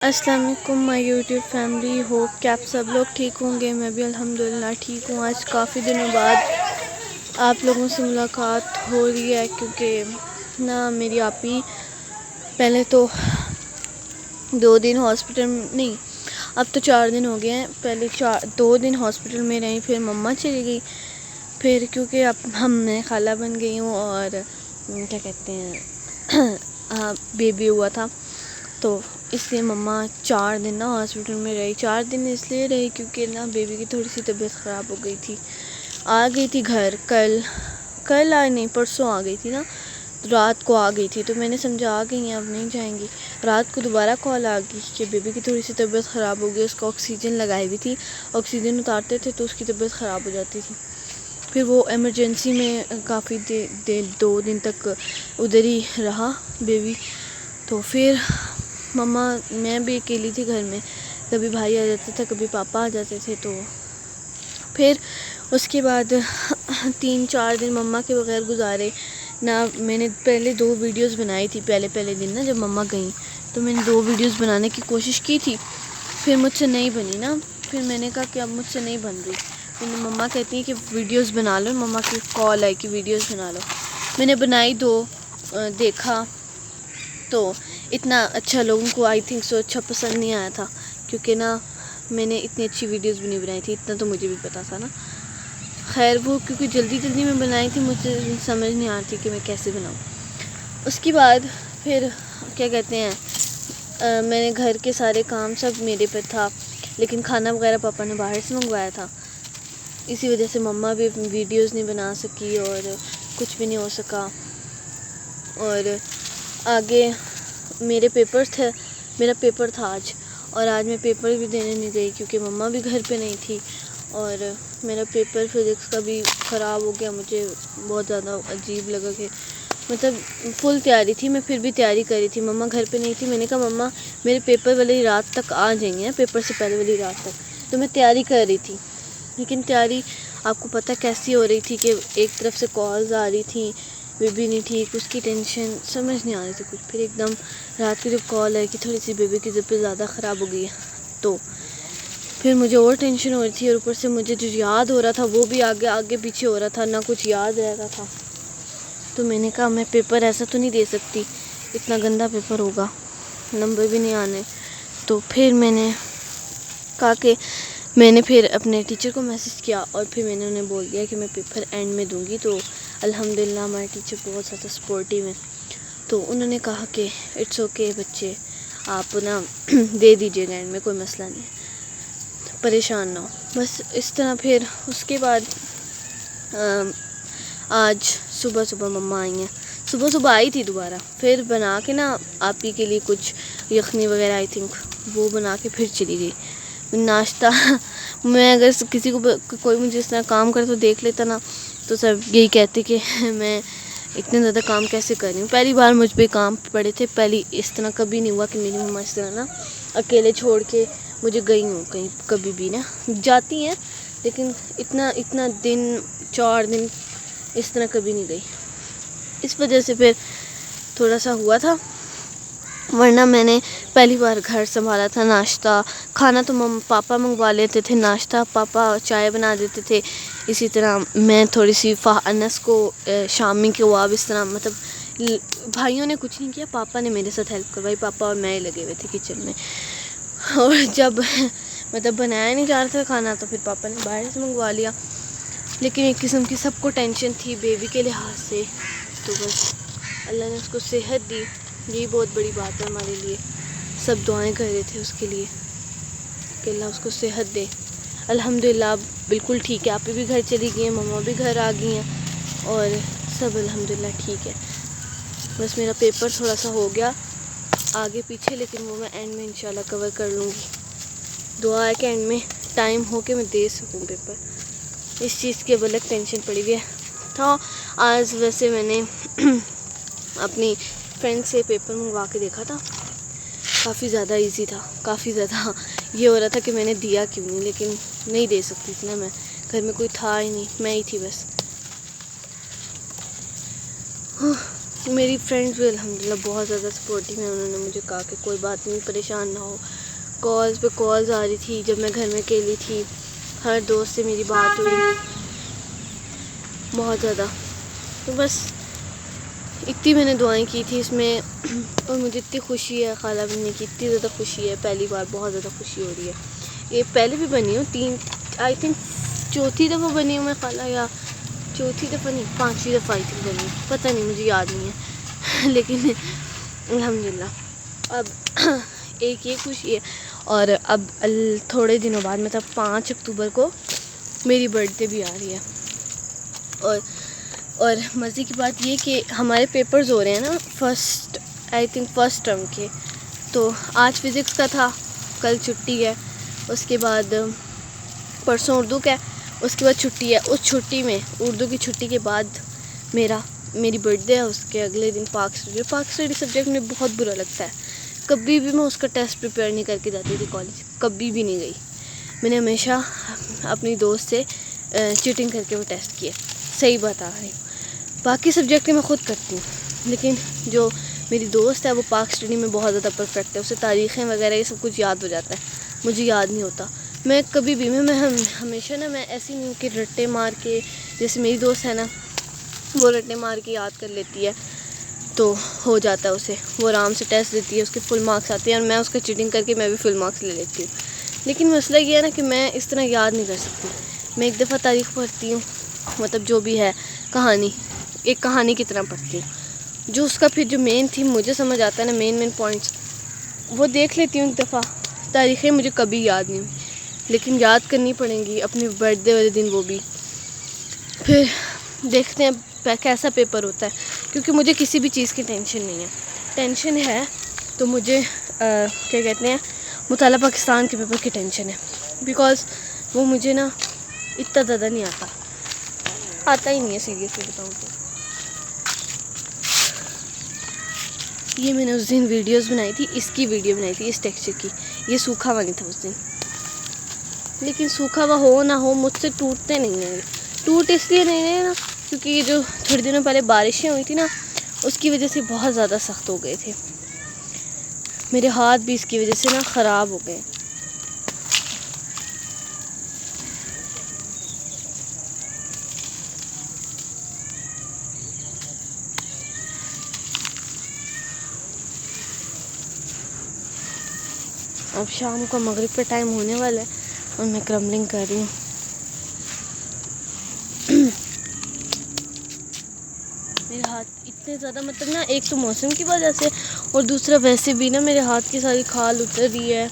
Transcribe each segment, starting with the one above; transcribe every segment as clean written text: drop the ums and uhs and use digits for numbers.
السلام علیکم مائی YouTube family, hope کہ آپ سب لوگ ٹھیک ہوں گے۔ میں بھی الحمدللہ ٹھیک ہوں۔ آج کافی دنوں بعد آپ لوگوں سے ملاقات ہو رہی ہے، کیونکہ نا میری آپی پہلے تو 2 دن ہاسپٹل نہیں، اب تو 4 دن ہو گئے ہیں۔ پہلے 2 دن ہاسپٹل میں رہیں، پھر مما چلی گئی، پھر کیونکہ اب میں خالہ بن گئی ہوں اور کیا کہتے ہیں بیبی ہوا تھا، تو اس لیے مما 4 دن نا ہاسپٹل میں رہی۔ 4 دن اس لیے رہی کیونکہ نا بیبی کی تھوڑی سی طبیعت خراب ہو گئی تھی۔ آ گئی تھی گھر کل آئی نہیں، پرسوں آ گئی تھی نا، رات کو آ گئی تھی، تو میں نے سمجھا آ گئی ہیں اب نہیں جائیں گی۔ رات کو دوبارہ کال آ گئی کہ بیبی کی تھوڑی سی طبیعت خراب ہو گئی، اس کو آکسیجن لگائی ہوئی تھی، آکسیجن اتارتے تھے تو اس کی طبیعت خراب ہو جاتی تھی۔ پھر وہ ایمرجنسی میں کافی دیر 2 دن تک ادھر ہی رہا بیبی، تو پھر مما میں بھی اکیلی تھی گھر میں، کبھی بھائی آ جاتا تھا، کبھی پاپا آ جاتے تھے، تو پھر اس کے بعد 3-4 دن مما کے بغیر گزارے نا۔ میں نے پہلے 2 ویڈیوز بنائی تھی پہلے دن نا، جب مما گئیں تو میں نے 2 ویڈیوز بنانے کی کوشش کی تھی، پھر مجھ سے نہیں بنی نا، پھر میں نے کہا کہ اب مجھ سے نہیں بن رہی، پھر مما کہتی ہیں کہ ویڈیوز بنا لو، مما کی کال آئی کہ ویڈیوز بنا لو، میں نے بنائی 2، دیکھا تو اتنا اچھا لوگوں کو آئی تھنک سو اچھا پسند نہیں آیا تھا، کیونکہ نا میں نے اتنی اچھی ویڈیوز بھی نہیں بنائی تھی، اتنا تو مجھے بھی پتا تھا نا۔ خیر وہ کیونکہ جلدی میں بنائی تھی، مجھے سمجھ نہیں آتی کہ میں کیسے بناؤں۔ اس کے بعد پھر کیا کہتے ہیں میں نے گھر کے سارے کام سب میرے پہ تھا، لیکن کھانا وغیرہ پاپا نے باہر سے منگوایا تھا، اسی وجہ سے مما بھی ویڈیوز نہیں بنا سکی اور کچھ بھی نہیں ہو سکا۔ اور آگے میرا پیپر تھا آج، اور آج میں پیپر بھی دینے نہیں گئی کیونکہ مما بھی گھر پہ نہیں تھی، اور میرا پیپر فزکس کا بھی خراب ہو گیا۔ مجھے بہت زیادہ عجیب لگا کہ مطلب فل تیاری تھی، میں پھر بھی تیاری کری تھی، مما گھر پہ نہیں تھی، میں نے کہا مما میرے پیپر والی رات تک آ جائیں گے، پیپر سے پہلے والی رات تک، تو میں تیاری کر رہی تھی، لیکن تیاری آپ کو پتہ کیسی ہو رہی تھی کہ ایک طرف سے کالز آ رہی تھیں، بیبی نہیں ٹھیک، اس کی ٹینشن سمجھ نہیں آ رہی تھی کچھ، پھر ایک دم رات کی جب کال ہے کہ تھوڑی سی بیبی کی طبیعت زیادہ خراب ہو گئی ہے، تو پھر مجھے اور ٹینشن ہو رہی تھی، اور اوپر سے مجھے جو یاد ہو رہا تھا وہ بھی آگے پیچھے ہو رہا تھا، نہ کچھ یاد رہ رہا تھا، تو میں نے کہا میں پیپر ایسا تو نہیں دے سکتی، اتنا گندا پیپر ہوگا، نمبر بھی نہیں آنے۔ تو پھر میں نے کہا کہ میں نے پھر اپنے ٹیچر کو میسج کیا، اور پھر میں نے انہیں بول دیا کہ میں پیپر اینڈ میں دوں گی، تو الحمدللہ ہمارے ٹیچر بہت زیادہ سپورٹیو ہیں، تو انہوں نے کہا کہ اٹس اوکے بچے، آپ نا دے دیجیے گا اینڈ میں، کوئی مسئلہ نہیں ہے، پریشان نہ ہو، بس اس طرح۔ پھر اس کے بعد آج صبح مما آئی ہیں، صبح آئی تھی دوبارہ، پھر بنا کے نا آپی کے لیے کچھ یخنی وغیرہ آئی تھنک وہ بنا کے پھر چلی گئی ناشتہ۔ میں اگر کسی کو کوئی مجھے اس طرح کام کرے تو دیکھ لیتا نا، تو سب یہی کہتے کہ میں اتنے زیادہ کام کیسے کر رہی ہوں۔ پہلی بار مجھ پہ کام پڑے تھے، پہلی اس طرح کبھی نہیں ہوا کہ میری مما اس طرح نا اکیلے چھوڑ کے مجھے گئی ہوں کہیں، کبھی بھی نا جاتی ہیں، لیکن اتنا دن 4 دن اس طرح کبھی نہیں گئی، اس وجہ سے پھر تھوڑا سا ہوا تھا، ورنہ میں نے پہلی بار گھر سنبھالا تھا۔ ناشتہ کھانا تو پاپا منگوا لیتے تھے، ناشتہ پاپا چائے بنا دیتے تھے، اسی طرح میں تھوڑی سی انس کو شامی کے واب اس طرح، مطلب بھائیوں نے کچھ نہیں کیا، پاپا نے میرے ساتھ ہیلپ کروائی، پاپا اور میں ہی لگے ہوئے تھے کچن میں، اور جب مطلب بنایا نہیں جا رہا تھا کھانا تو پھر پاپا نے باہر سے منگوا لیا، لیکن ایک قسم کی سب کو ٹینشن تھی بیبی کے لحاظ سے، تو بس اللہ نے اس کو صحت دی، یہی بہت بڑی بات ہے ہمارے لیے، سب دعائیں کر رہے تھے اس کے لیے کہ اللہ اس کو صحت دے۔ الحمدللہ اب بالکل ٹھیک ہے، آپی بھی گھر چلی گئی ہیں، مما بھی گھر آ گئی ہیں، اور سب الحمدللہ ٹھیک ہے۔ بس میرا پیپر تھوڑا سا ہو گیا آگے پیچھے، لیکن وہ میں اینڈ میں انشاءاللہ کور کر لوں گی، دعا ہے کہ اینڈ میں ٹائم ہو کے میں دے سکوں پیپر، اس چیز کی اب الگ ٹینشن پڑی ہوئی ہے۔ تو آج ویسے میں نے اپنی فرینڈ سے پیپر منگوا کے دیکھا تھا، کافی زیادہ ایزی تھا، کافی زیادہ یہ ہو رہا تھا کہ میں نے دیا کیوں نہیں، لیکن نہیں دے سکتی تھی نا میں، گھر میں کوئی تھا ہی نہیں، میں ہی تھی بس۔ میری فرینڈز بھی الحمدللہ بہت زیادہ سپورٹیو ہیں. انہوں نے مجھے کہا کہ کوئی بات نہیں, پریشان نہ ہو. کالز پہ کالز آ رہی تھی جب میں گھر میں اکیلی تھی. ہر دوست سے میری بات ہوئی بہت زیادہ. تو بس اتنی میں نے دعائیں کی تھی اس میں, اور مجھے اتنی خوشی ہے خالہ بننے کی, اتنی زیادہ خوشی ہے. پہلی بار بہت زیادہ خوشی ہو رہی ہے. یہ پہلے بھی بنی ہوں, آئی تھنک چوتھی دفعہ بنی ہوں میں خالہ, یا چوتھی دفعہ نہیں, 5ویں دفعہ آئی تھنک بنی ہوں, پتہ نہیں, مجھے یاد نہیں ہے. لیکن الحمدللہ اب ایک یہ خوشی ہے. اور اب تھوڑے دنوں بعد مطلب 5 اکتوبر کو میری برتھ ڈے بھی آ رہی ہے. اور مزے کی بات یہ کہ ہمارے پیپرز ہو رہے ہیں نا فرسٹ ٹرم کے. تو آج فزکس کا تھا, کل چھٹی ہے, اس کے بعد پرسوں اردو کا ہے, اس کے بعد چھٹی ہے. اس چھٹی میں اردو کی چھٹی کے بعد میری برتھ ڈے ہے. اس کے اگلے دن پاک اسٹڈی سبجیکٹ مجھے بہت برا لگتا ہے. کبھی بھی میں اس کا ٹیسٹ پریپیئر نہیں کر کے جاتی تھی کالج, کبھی بھی نہیں گئی. میں نے ہمیشہ اپنی دوست سے چیٹنگ کر کے وہ ٹیسٹ کیے, صحیح بتا رہی ہوں. باقی سبجیکٹ میں خود کرتی ہوں, لیکن جو میری دوست ہے وہ پاک اسٹڈی میں بہت زیادہ پرفیکٹ ہے. اسے تاریخیں وغیرہ یہ سب کچھ یاد ہو جاتا ہے, مجھے یاد نہیں ہوتا. میں کبھی بھی میں ہمیشہ نا, میں ایسی نہیں ہوں کہ رٹے مار کے, جیسے میری دوست ہے نا وہ رٹے مار کے یاد کر لیتی ہے تو ہو جاتا ہے اسے. وہ آرام سے ٹیسٹ دیتی ہے, اس کے فل مارکس آتے ہیں, اور میں اس کا چیٹنگ کر کے میں بھی فل مارکس لے لیتی ہوں. لیکن مسئلہ یہ ہے نا کہ میں اس طرح یاد نہیں کر سکتی. میں ایک دفعہ تاریخ پڑھتی ہوں, مطلب جو بھی ہے کہانی, ایک کہانی کی طرح پڑھتی ہوں, جو اس کا پھر جو مین تھیم مجھے سمجھ آتا ہے نا, مین پوائنٹس وہ دیکھ لیتی ہوں ایک دفعہ. تاریخیں مجھے کبھی یاد نہیں ہوئی, لیکن یاد کرنی پڑیں گی اپنے برتھ ڈے والے دن وہ بھی. پھر دیکھتے ہیں کیسا پیپر ہوتا ہے, کیونکہ مجھے کسی بھی چیز کی ٹینشن نہیں ہے. ٹینشن ہے تو مجھے کیا کہتے ہیں, مطالعہ پاکستان کے پیپر کی ٹینشن ہے. بیکاز وہ مجھے نا اتنا زیادہ نہیں آتا ہی نہیں ہے, سیریسلی بتاؤں تو. یہ میں نے اس دن ویڈیوز بنائی تھی, اس کی ویڈیو بنائی تھی اس ٹیکسچر کی. یہ سوکھا ہوا نہیں تھا اس دن, لیکن سوکھا ہوا ہو نہ ہو مجھ سے ٹوٹتے نہیں ہیں. ٹوٹ اس لیے نہیں ہے نا کیونکہ یہ جو تھوڑے دنوں پہلے بارشیں ہوئی تھی نا, اس کی وجہ سے بہت زیادہ سخت ہو گئے تھے. میرے ہاتھ بھی اس کی وجہ سے نا خراب ہو گئے. اب شام کو مغرب کا ٹائم ہونے والا ہے اور میں کرمبلنگ کر رہی ہوں. میرے ہاتھ اتنے زیادہ مطلب نا, ایک تو موسم کی وجہ سے, اور دوسرا ویسے بھی نا میرے ہاتھ کی ساری کھال اتر رہی ہے.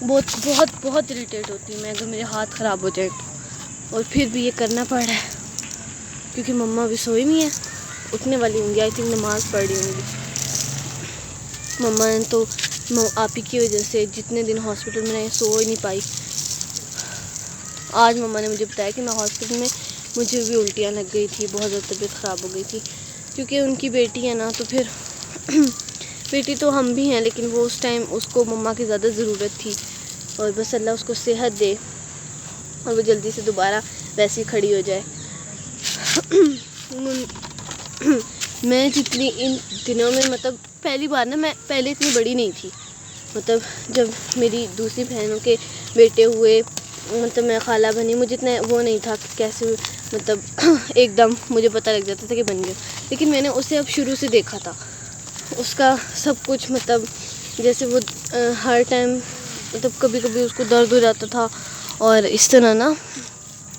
بہت اریٹیٹ ہوتی ہوں میں اگر میرے ہاتھ خراب ہو جائے تو. اور پھر بھی یہ کرنا پڑ رہا ہے کیونکہ مما ابھی سوئی نہیں ہے, اٹھنے والی ہوں گی, آئی تھنک نماز پڑھ رہی ہوں گی. مما نے تو آپ ہی کی وجہ سے جتنے دن ہاسپٹل میں رہے سو ہی نہیں پائی. آج مما نے مجھے بتایا کہ میں ہاسپٹل میں مجھے بھی الٹیاں لگ گئی تھی, بہت زیادہ طبیعت خراب ہو گئی تھی. کیونکہ ان کی بیٹی ہے نا, تو پھر بیٹی تو ہم بھی ہیں, لیکن وہ اس ٹائم اس کو مما کی زیادہ ضرورت تھی. اور بس اللہ اس کو صحت دے اور وہ جلدی سے دوبارہ ویسی کھڑی ہو جائے. میں جتنی ان دنوں میں مطلب پہلی بار نا, میں پہلے اتنی بڑی نہیں تھی. مطلب جب میری دوسری بہنوں کے بیٹے ہوئے, مطلب میں خالہ بنی, مجھے اتنا وہ نہیں تھا کہ کیسے مطلب ایک دم مجھے پتہ لگ جاتا تھا کہ بن گیا. لیکن میں نے اسے اب شروع سے دیکھا تھا, اس کا سب کچھ, مطلب جیسے وہ ہر ٹائم مطلب کبھی کبھی اس کو درد ہو جاتا تھا, اور اس طرح نا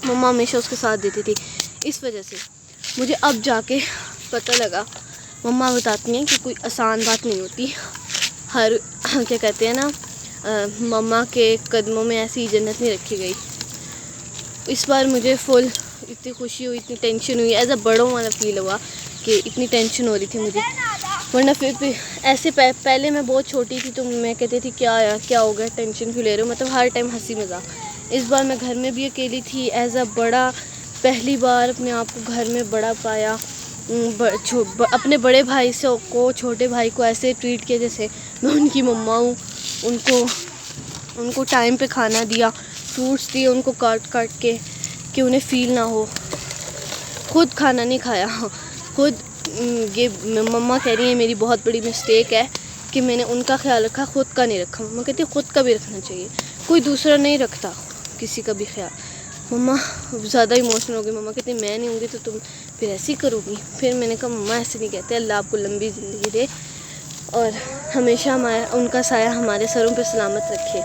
مما ہمیشہ اس کے ساتھ دیتی تھی. اس وجہ سے مجھے اب جا کے پتہ لگا, مما بتاتی ہیں کہ کوئی آسان بات نہیں ہوتی. کیا کہتے ہیں نا, مما کے قدموں میں ایسی جنت نہیں رکھی گئی. اس بار مجھے فل اتنی خوشی ہوئی, اتنی ٹینشن ہوئی, ایز اے بڑوں والا فیل ہوا کہ اتنی ٹینشن ہو رہی تھی مجھے. ورنہ پھر بھی ایسے پہلے میں بہت چھوٹی تھی تو میں کہتی تھی کیا ہو گیا, ٹینشن کیوں لے رہے ہو, مطلب ہر ٹائم ہنسی مذاق. اس بار میں گھر میں بھی اکیلی تھی, ایز اے بڑا پہلی بار اپنے آپ کو گھر میں بڑا پایا. اپنے بڑے بھائی کو چھوٹے بھائی کو ایسے ٹریٹ کیا جیسے میں ان کی مما ہوں. ان کو ٹائم پہ کھانا دیا, فروٹس دیے ان کو کاٹ کے کہ انہیں فیل نہ ہو. خود کھانا نہیں کھایا, خود یہ مما کہہ رہی ہیں میری بہت بڑی مسٹیک ہے کہ میں نے ان کا خیال رکھا، خود کا نہیں رکھا. مما کہتی خود کا بھی رکھنا چاہیے، کوئی دوسرا نہیں رکھتا کسی کا بھی خیال. مما زیادہ ایموشنل ہو گئی. مما کہتی میں نہیں ہوں گی تو تم پھر ایسے ہی کرو گی. پھر میں نے کہا مما ایسے نہیں کہتے، اللہ آپ کو لمبی زندگی دے اور ہمیشہ ان کا سایہ ہمارے سروں پہ سلامت رکھے.